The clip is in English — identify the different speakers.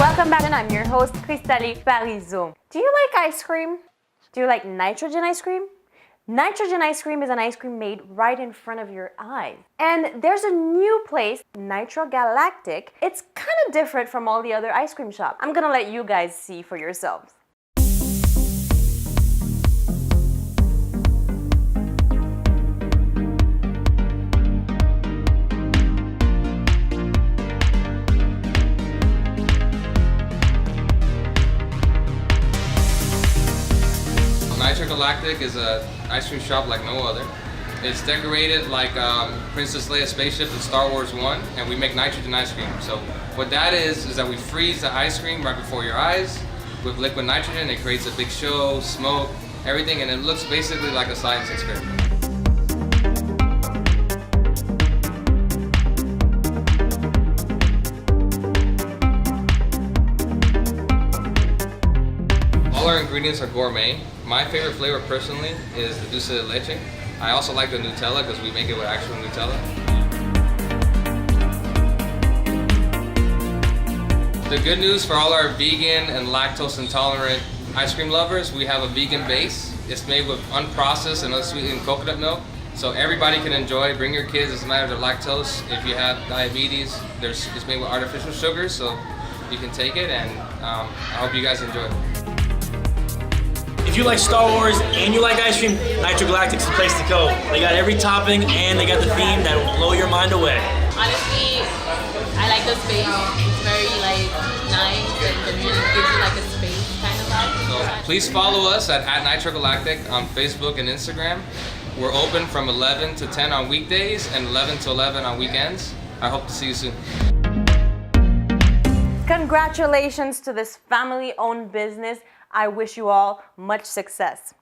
Speaker 1: Welcome back, and I'm your host, Cristali Parizeau. Do you like ice cream? Do you like nitrogen ice cream? Nitrogen ice cream is an ice cream made right in front of your eyes. And there's a new place, Nitro Galactic. It's kind of different from all the other ice cream shops. I'm gonna let you guys see for yourselves.
Speaker 2: Nitro Galactic is an ice cream shop like no other. It's decorated like Princess Leia's spaceship in Star Wars 1, and we make nitrogen ice cream. So what that is that we freeze the ice cream right before your eyes with liquid nitrogen. It creates a big show, smoke, everything, and it looks basically like a science experiment. All our ingredients are gourmet. My favorite flavor personally is the dulce de leche. I also like the Nutella because we make it with actual Nutella. The good news for all our vegan and lactose intolerant ice cream lovers, we have a vegan base. It's made with unprocessed and unsweetened coconut milk. So everybody can enjoy. Bring your kids, it doesn't matter if they're lactose. If you have diabetes, it's made with artificial sugars, so you can take it, and I hope you guys enjoy it.
Speaker 3: If you like Star Wars and you like ice cream, Nitro Galactic's the place to go. They got every topping and they got the theme that will blow your mind away.
Speaker 4: Honestly, I like the space. It's very nice and it gives you like a space kind of vibe.
Speaker 2: So please follow us at Nitro Galactic on Facebook and Instagram. We're open from 11 to 10 on weekdays and 11 to 11 on weekends. I hope to see you soon.
Speaker 1: Congratulations to this family-owned business. I wish you all much success.